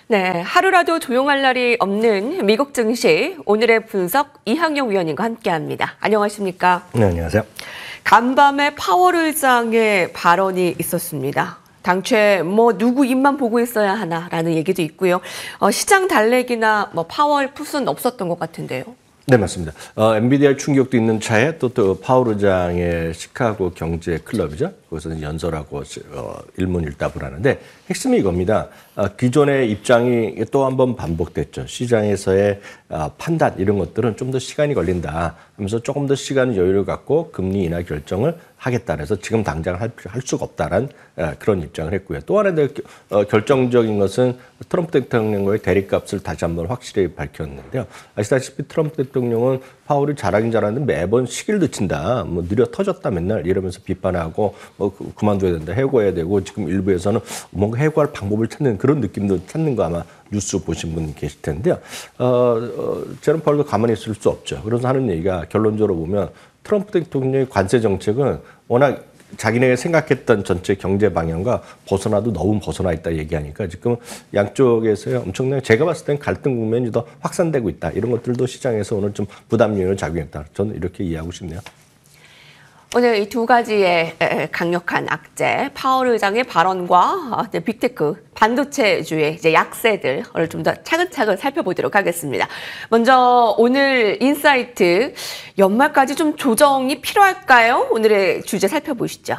네, 하루라도 조용할 날이 없는 미국 증시, 오늘의 분석 이항용 위원님과 함께합니다. 안녕하십니까? 네, 안녕하세요. 간밤에 파월 의장의 발언이 있었습니다. 당초에 누구 입만 보고 있어야 하나라는 얘기도 있고요. 시장 달래기나 파월 풋은 없었던 것 같은데요. 네, 맞습니다. 엔비디아 충격도 있는 차에 또 파월 의장의 시카고 경제 클럽이죠. 거기서 연설하고 일문일답을 하는데 핵심이 이겁니다. 기존의 입장이 또 한 번 반복됐죠. 시장에서의 판단 이런 것들은 좀 더 시간이 걸린다 하면서 조금 더 시간 여유를 갖고 금리 인하 결정을 하겠다. 그래서 지금 당장 할 수가 없다라는 그런 입장을 했고요. 또 하나 결정적인 것은 트럼프 대통령과의 대립값을 다시 한번 확실히 밝혔는데요. 아시다시피 트럼프 대통령은 파월이 잘하긴 잘하는데 매번 시기를 늦춘다. 느려 터졌다 맨날 이러면서 비판하고 그만둬야 된다. 해고해야 되고 지금 일부에서는 뭔가 해고할 방법을 찾는 그런 느낌도 찾는 거 아마 뉴스 보신 분 계실 텐데요. 제롬 파월도 가만히 있을 수 없죠. 그래서 하는 얘기가 결론적으로 보면 트럼프 대통령의 관세 정책은 워낙 자기네가 생각했던 전체 경제 방향과 벗어나도 너무 벗어나 있다 얘기하니까 지금 양쪽에서요 엄청나게 제가 봤을 땐 갈등 국면이 더 확산되고 있다. 이런 것들도 시장에서 오늘 좀 부담 요인을 작용했다. 저는 이렇게 이해하고 싶네요. 오늘 이 두 가지의 강력한 악재, 파월 의장의 발언과 빅테크, 반도체주의 약세들을 좀 더 차근차근 살펴보도록 하겠습니다. 먼저 오늘 인사이트, 연말까지 좀 조정이 필요할까요? 오늘의 주제 살펴보시죠.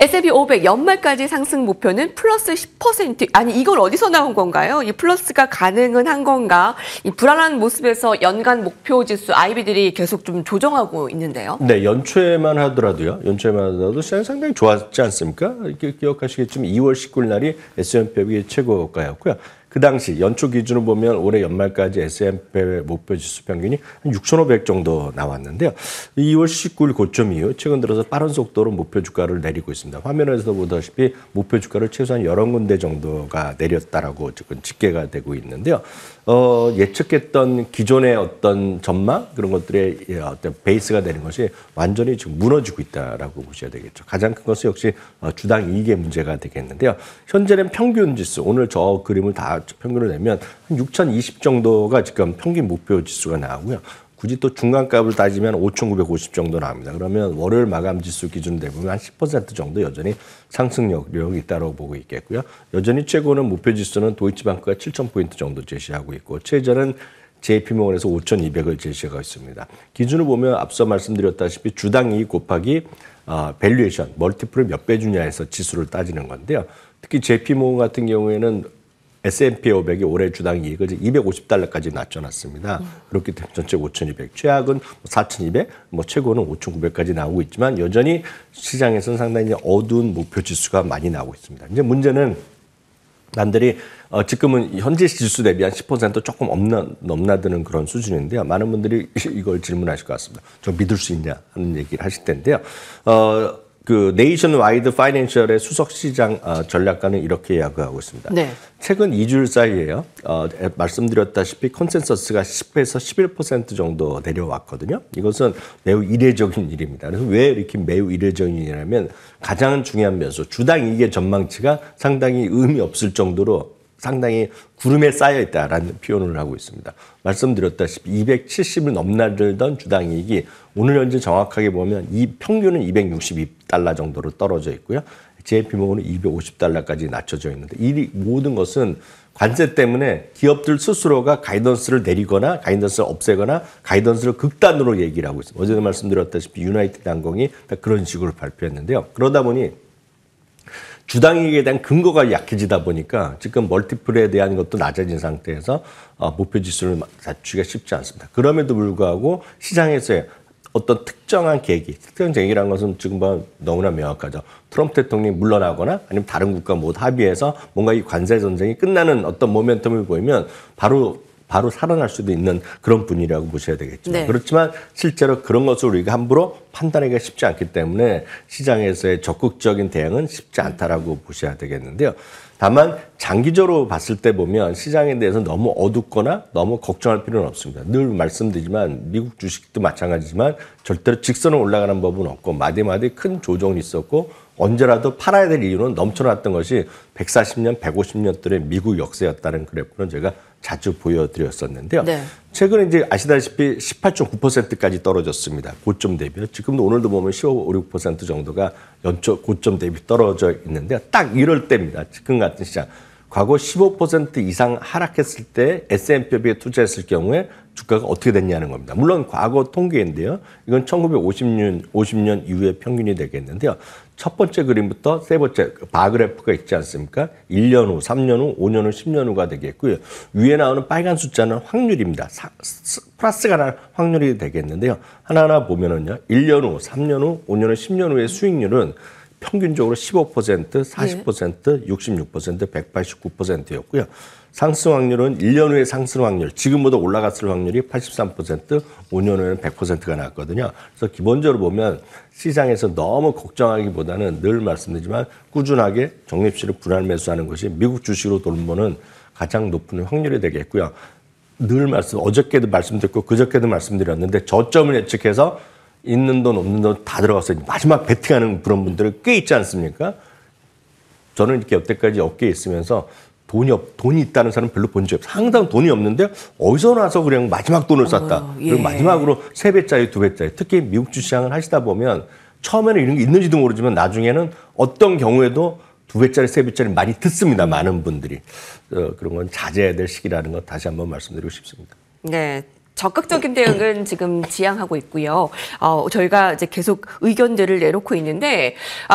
S&P 500 연말까지 상승 목표는 플러스 10%. 아니 이건 어디서 나온 건가요? 이 플러스가 가능은 한 건가? 이 불안한 모습에서 연간 목표 지수 IB들이 계속 좀 조정하고 있는데요. 네, 연초에만 하더라도 시장이 상당히 좋았지 않습니까? 이렇게 기억하시겠지만 2월 19일 날이 S&P 500의 최고가였고요. 그 당시 연초 기준으로 보면 올해 연말까지 S&P 목표 지수 평균이 한 6,500 정도 나왔는데요. 2월 19일 고점 이후 최근 들어서 빠른 속도로 목표 주가를 내리고 있습니다. 화면에서 보다시피 목표 주가를 최소한 여러 군데 정도가 내렸다라고 지금 집계가 되고 있는데요. 예측했던 기존의 어떤 전망 그런 것들의 어떤 베이스가 되는 것이 완전히 지금 무너지고 있다라고 보셔야 되겠죠. 가장 큰 것은 역시 주당 이익의 문제가 되겠는데요. 현재는 평균 지수 오늘 저 그림을 다 평균을 내면 한 6,020 정도가 지금 평균 목표 지수가 나오고요. 굳이 또 중간값을 따지면 5,950 정도 나옵니다. 그러면 월요일 마감 지수 기준 대보면 한 10% 정도 여전히 상승력이 있다고 보고 있겠고요. 여전히 최고는 목표 지수는 도이치방크가 7,000포인트 정도 제시하고 있고 최저는 JP모건에서 5,200을 제시하고 있습니다. 기준을 보면 앞서 말씀드렸다시피 주당 이익 곱하기 밸류에이션, 멀티플을 몇 배 주냐에서 지수를 따지는 건데요. 특히 JP모건 같은 경우에는 S&P 500이 올해 주당 이익을 $250까지 낮춰놨습니다. 그렇기 때문에 전체 5,200, 최악은 4,200, 최고는 5,900까지 나오고 있지만 여전히 시장에서는 상당히 어두운 목표 지수가 많이 나오고 있습니다. 이제 문제는 남들이 지금은 현재 지수 대비 한 10% 조금 넘나드는 그런 수준인데요. 많은 분들이 이걸 질문하실 것 같습니다. 저 믿을 수 있냐 하는 얘기를 하실 텐데요. 그 네이션와이드 파이낸셜의 수석 시장 전략가는 이렇게 이야기하고 있습니다. 네. 최근 2주일 사이에요. 말씀드렸다시피 컨센서스가 10에서 11% 정도 내려왔거든요. 이것은 매우 이례적인 일입니다. 그래서 왜 이렇게 매우 이례적인 일이냐면 가장 중요한 변수, 주당 이익의 전망치가 상당히 의미 없을 정도로 상당히 구름에 쌓여 있다라는 표현을 하고 있습니다. 말씀드렸다시피 270을 넘나들던 주당 이익이 오늘 현재 정확하게 보면 이 평균은 262달러 정도로 떨어져 있고요. JP모건은 250달러까지 낮춰져 있는데 이 모든 것은 관세 때문에 기업들 스스로가 가이던스를 내리거나 가이던스를 없애거나 가이던스를 극단으로 얘기를 하고 있습니다. 어제도 말씀드렸다시피 유나이티드 항공이 그런 식으로 발표했는데요. 그러다 보니 주당 이익에 대한 근거가 약해지다 보니까 지금 멀티플에 대한 것도 낮아진 상태에서 목표 지수를 낮추기가 쉽지 않습니다. 그럼에도 불구하고 시장에서의 어떤 특정한 계기, 특정 계기라는 것은 지금 너무나 명확하죠. 트럼프 대통령이 물러나거나 아니면 다른 국가 모두 합의해서 뭔가 이 관세 전쟁이 끝나는 어떤 모멘텀을 보이면 바로 살아날 수도 있는 그런 분위기라고 보셔야 되겠죠. 네. 그렇지만 실제로 그런 것을 우리가 함부로 판단하기가 쉽지 않기 때문에 시장에서의 적극적인 대응은 쉽지 않다라고 보셔야 되겠는데요. 다만 장기적으로 봤을 때 보면 시장에 대해서 너무 어둡거나 너무 걱정할 필요는 없습니다. 늘 말씀드리지만 미국 주식도 마찬가지지만 절대로 직선으로 올라가는 법은 없고 마디마디 큰 조정이 있었고 언제라도 팔아야 될 이유는 넘쳐났던 것이 140년, 150년들의 미국 역사였다는 그래프는 제가 자주 보여드렸었는데요. 네. 최근에 이제 아시다시피 18.9%까지 떨어졌습니다. 고점 대비요. 지금도 오늘도 보면 15.6% 정도가 연초 고점 대비 떨어져 있는데 딱 이럴 때입니다. 지금 같은 시장. 과거 15% 이상 하락했을 때 S&P에 투자했을 경우에 주가가 어떻게 됐냐는 겁니다. 물론 과거 통계인데요. 이건 1950년 이후의 평균이 되겠는데요. 첫 번째 그림부터 세 번째 바그래프가 있지 않습니까? 1년 후, 3년 후, 5년 후, 10년 후가 되겠고요. 위에 나오는 빨간 숫자는 확률입니다. 플러스가 날 확률이 되겠는데요. 하나하나 보면은요. 1년 후, 3년 후, 5년 후, 10년 후의 수익률은 평균적으로 15%, 40%, 66%, 189%였고요. 상승 확률은 1년 후의 상승 확률, 지금보다 올라갔을 확률이 83%, 5년 후에는 100%가 나왔거든요. 그래서 기본적으로 보면 시장에서 너무 걱정하기보다는 늘 말씀드리지만 꾸준하게 적립식으로 분할 매수하는 것이 미국 주식으로 돌보는 가장 높은 확률이 되겠고요. 늘 어저께도 말씀드렸고 그저께도 말씀드렸는데 저점을 예측해서 있는 돈 없는 돈 다 들어가서 마지막 베팅하는 그런 분들이 꽤 있지 않습니까? 저는 이렇게 여태까지 업계에 있으면서 돈이 있다는 사람 별로 본 적이 없어요. 항상 돈이 없는데 어디서 나서 그냥 마지막 돈을 쐈다. 예. 그리고 마지막으로 3배짜리, 2배짜리. 특히 미국 주시장을 하시다 보면 처음에는 이런 게 있는지도 모르지만 나중에는 어떤 경우에도 2배짜리, 3배짜리 많이 듣습니다. 많은 분들이. 그런 건 자제해야 될 시기라는 것 다시 한번 말씀드리고 싶습니다. 네. 적극적인 대응은 지금 지향하고 있고요. 저희가 이제 계속 의견들을 내놓고 있는데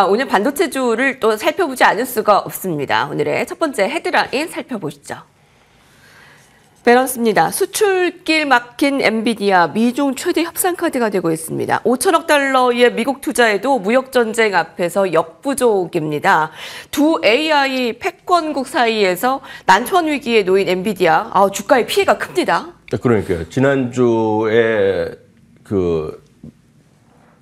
오늘 반도체주를 또 살펴보지 않을 수가 없습니다. 오늘의 첫 번째 헤드라인 살펴보시죠. 밸런스입니다. 수출길 막힌 엔비디아 미중 최대 협상 카드가 되고 있습니다. 5천억 달러의 미국 투자에도 무역 전쟁 앞에서 역부족입니다. 두 AI 패권국 사이에서 난처한 위기에 놓인 엔비디아 주가의 피해가 큽니다. 그러니까요. 지난주에 그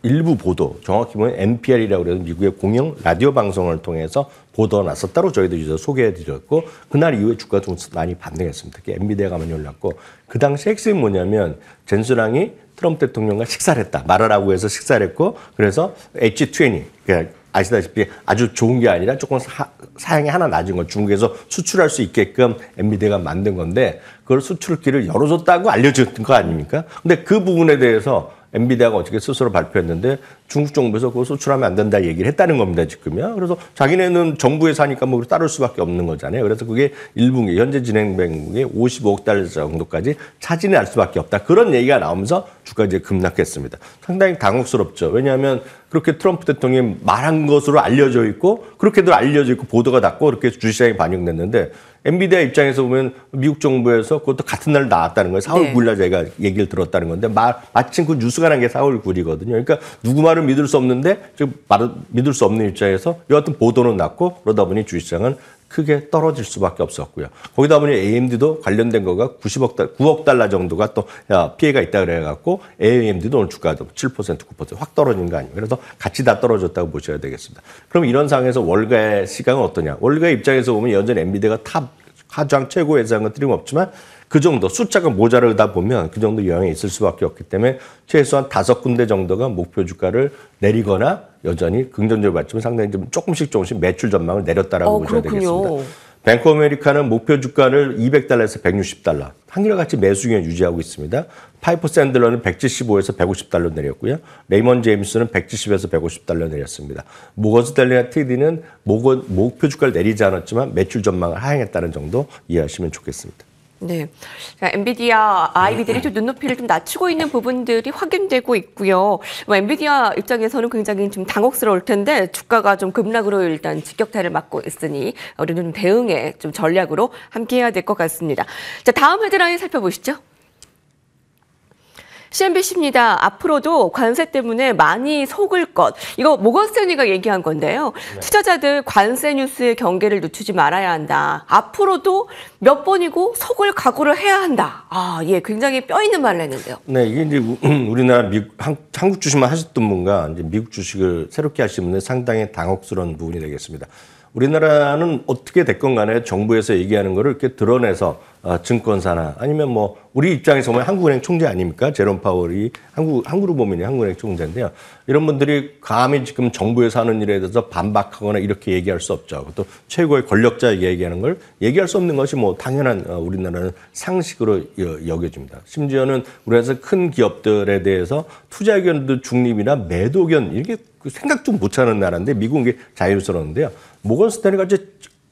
일부 보도, 정확히 보면 NPR이라고 해서 미국의 공영 라디오 방송을 통해서 보도가 났었다고 저희도 소개해드렸고 그날 이후에 주가가 좀 많이 반등했습니다. 특히 엔비디아가 많이 올랐고 그 당시 핵심이 뭐냐면 젠스랑이 트럼프 대통령과 식사를 했다. 말하라고 해서 식사를 했고 그래서 H20, 그러니까 아시다시피 아주 좋은 게 아니라 조금 사양이 하나 낮은 거 중국에서 수출할 수 있게끔 엔비디아가 만든 건데 그걸 수출길을 열어줬다고 알려준 거 아닙니까? 근데 그 부분에 대해서 엔비디아가 어떻게 스스로 발표했는데 중국 정부에서 그거 수출하면 안 된다 얘기를 했다는 겁니다, 지금요. 그래서 자기네는 정부에 사니까 뭐 따를 수밖에 없는 거잖아요. 그래서 그게 1분기, 현재 진행된 55억 달러 정도까지 차진이 날 수밖에 없다. 그런 얘기가 나오면서 주가가 이제 급락했습니다. 상당히 당혹스럽죠. 왜냐하면 그렇게 트럼프 대통령이 말한 것으로 알려져 있고 그렇게도 알려져 있고 보도가 났고 그렇게 주시장에 반영됐는데 엔비디아 입장에서 보면 미국 정부에서 그것도 같은 날 나왔다는 거예요. 4월 9일 날 제가 얘기를 들었다는 건데 마침 그 뉴스가 난 게 4월 9일이거든요. 그러니까 누구 말을 믿을 수 없는데 지금 믿을 수 없는 입장에서 여하튼 보도는 났고 그러다 보니 주식시장은 크게 떨어질 수밖에 없었고요. 거기다 보니 AMD도 관련된 거가 9억 달러 정도가 또 피해가 있다 그래갖고 AMD도 오늘 주가도 7%, 9% 확 떨어진 거 아니에요. 그래서 같이 다 떨어졌다고 보셔야 되겠습니다. 그럼 이런 상황에서 월가의 시각은 어떠냐? 월가의 입장에서 보면 여전히 엔비디아가 탑 하장 최고 회사는 틀림없지만 그 정도 숫자가 모자르다 보면 그 정도 영향이 있을 수밖에 없기 때문에 최소한 5군데 정도가 목표 주가를 내리거나 여전히 긍정적으로 봤지만 상당히 좀 조금씩 매출 전망을 내렸다라고 보셔야 되겠습니다. 뱅크 오브 아메리카는 목표 주가를 200달러에서 160달러 한결같이 매수 기간 유지하고 있습니다. 파이퍼 샌들러는 175에서 150달러 내렸고요. 레이먼 제임스는 170에서 150달러 내렸습니다. 모건 스탠리와 TD는 목표 주가를 내리지 않았지만 매출 전망을 하향했다는 정도 이해하시면 좋겠습니다. 네, 엔비디아 아이비들이 좀 눈높이를 좀 낮추고 있는 부분들이 확인되고 있고요. 엔비디아 입장에서는 굉장히 좀 당혹스러울 텐데 주가가 좀 급락으로 일단 직격탄을 맞고 있으니 우리는 좀 대응의 좀 전략으로 함께해야 될 것 같습니다. 자, 다음 헤드라인 살펴보시죠. CNBC입니다. 앞으로도 관세 때문에 많이 속을 것. 이거 모건 스탠리가 얘기한 건데요. 네. 투자자들 관세 뉴스의 경계를 늦추지 말아야 한다. 앞으로도 몇 번이고 속을 각오를 해야 한다. 예, 굉장히 뼈 있는 말을 했는데요. 네, 이게 이제 우리나라 한국 주식만 하셨던 분과 이제 미국 주식을 새롭게 하시는 분은 상당히 당혹스러운 부분이 되겠습니다. 우리나라는 어떻게 됐건 간에 정부에서 얘기하는 거를 이렇게 드러내서 증권사나 아니면 뭐 우리 입장에서 보면 한국은행 총재 아닙니까? 제롬 파월이 한국으로 보면 한국은행 총재인데요. 이런 분들이 감히 지금 정부에서 하는 일에 대해서 반박하거나 이렇게 얘기할 수 없죠. 또 최고의 권력자에게 얘기하는 걸 얘기할 수 없는 것이 뭐 당연한 우리나라는 상식으로 여겨집니다. 심지어는 우리나라에서 큰 기업들에 대해서 투자 의견도 중립이나 매도 의견 이렇게 생각도 못하는 나라인데 미국은 이게 자유스러운데요. 모건 스탠리가 이제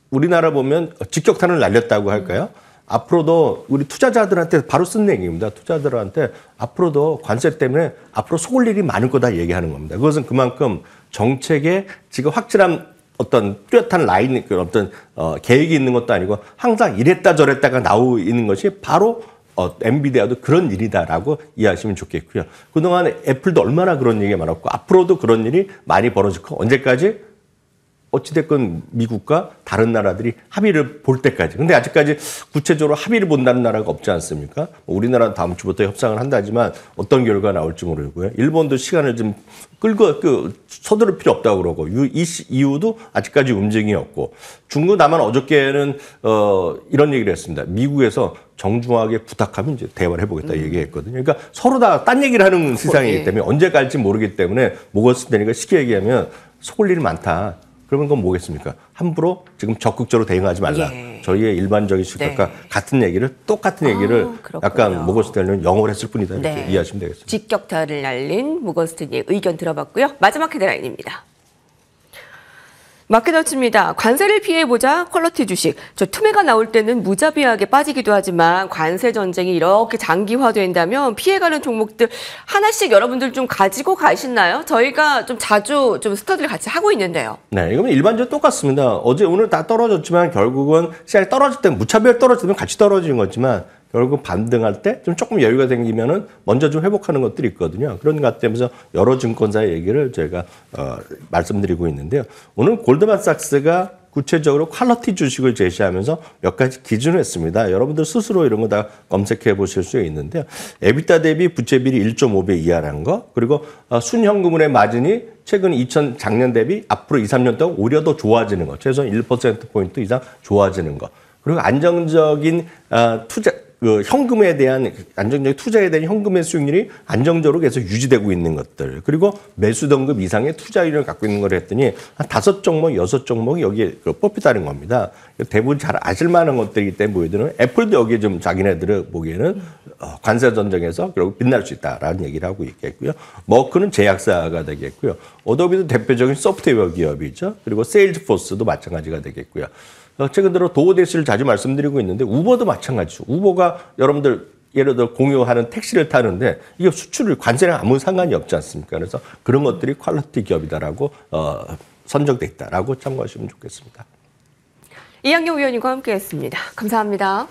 우리나라 보면 직격탄을 날렸다고 할까요? 앞으로도 우리 투자자들한테 바로 쓴 얘기입니다. 투자자들한테 앞으로도 관세 때문에 앞으로 속을 일이 많을 거다 얘기하는 겁니다. 그것은 그만큼 정책에 지금 확실한 어떤 뚜렷한 라인, 어떤 계획이 있는 것도 아니고 항상 이랬다 저랬다가 나오고 있는 것이 바로 엔비디아도 그런 일이다라고 이해하시면 좋겠고요. 그동안 애플도 얼마나 그런 얘기가 많았고 앞으로도 그런 일이 많이 벌어질 거 언제까지? 어찌됐건 미국과 다른 나라들이 합의를 볼 때까지. 근데 아직까지 구체적으로 합의를 본다는 나라가 없지 않습니까? 우리나라는 다음 주부터 협상을 한다지만 어떤 결과가 나올지 모르고요. 일본도 시간을 좀 서두를 필요 없다고 그러고 이 이유도 아직까지 움직임이 없고 중국 남한 어저께는 이런 얘기를 했습니다. 미국에서 정중하게 부탁하면 이제 대화를 해보겠다 얘기했거든요. 그러니까 서로 다 딴 얘기를 하는 세상이기 때문에 언제 갈지 모르기 때문에 모건 스탠리가 쉽게 얘기하면 속을 일이 많다. 그러면 그건 뭐겠습니까? 함부로 지금 적극적으로 대응하지 말라. 예. 저희의 일반적인 시각과 같은 얘기를 똑같은 얘기를 약간 모건 스탠리는 영어를 했을 뿐이다. 이렇게 이해하시면 되겠습니다. 직격탄을 날린 모건 스탠리의 의견 들어봤고요. 마지막 헤드라인입니다. 마켓워치입니다. 관세를 피해보자 퀄러티 주식. 저 투매가 나올 때는 무자비하게 빠지기도 하지만 관세 전쟁이 이렇게 장기화된다면 피해가는 종목들 하나씩 여러분들 좀 가지고 가시나요? 저희가 좀 자주 좀 스터디를 같이 하고 있는데요. 네, 이건 일반적으로 똑같습니다. 어제 오늘 다 떨어졌지만 결국은 시장이 떨어질 때 무차별 떨어질 때면 같이 떨어지는 거지만 결국 반등할 때 좀 조금 여유가 생기면은 먼저 좀 회복하는 것들이 있거든요. 그런 것 때문에 여러 증권사의 얘기를 제가 말씀드리고 있는데요. 오늘 골드만삭스가 구체적으로 퀄러티 주식을 제시하면서 몇 가지 기준을 했습니다. 여러분들 스스로 이런 거 다 검색해 보실 수 있는데요. 에비타 대비 부채비율이 1.5배 이하라는 거, 그리고 순현금흐름의 마진이 최근 작년 대비 앞으로 2, 3년 동안 오히려 더 좋아지는 거, 최소한 1%포인트 이상 좋아지는 거, 그리고 안정적인 현금에 대한 안정적인 투자에 대한 현금의 수익률이 안정적으로 계속 유지되고 있는 것들, 그리고 매수 등급 이상의 투자율을 갖고 있는 걸 했더니 한 5종목, 6종목이 여기에 뽑히다는 겁니다. 대부분 잘 아실 만한 것들이기 때문에 보이드는 애플도 여기에 좀 자기네들을 보기에는 관세 전쟁에서 결국 빛날 수 있다라는 얘기를 하고 있겠고요. 머크는 제약사가 되겠고요. 어도비도 대표적인 소프트웨어 기업이죠. 그리고 세일즈포스도 마찬가지가 되겠고요. 최근 들어 도어대시를 자주 말씀드리고 있는데 우버도 마찬가지죠. 우버가 여러분들 예를 들어 공유하는 택시를 타는데 이게 수출을 관세랑 아무 상관이 없지 않습니까? 그래서 그런 것들이 퀄리티 기업이다라고 선정돼 있다라고 참고하시면 좋겠습니다. 이한경 위원님과 함께했습니다. 감사합니다.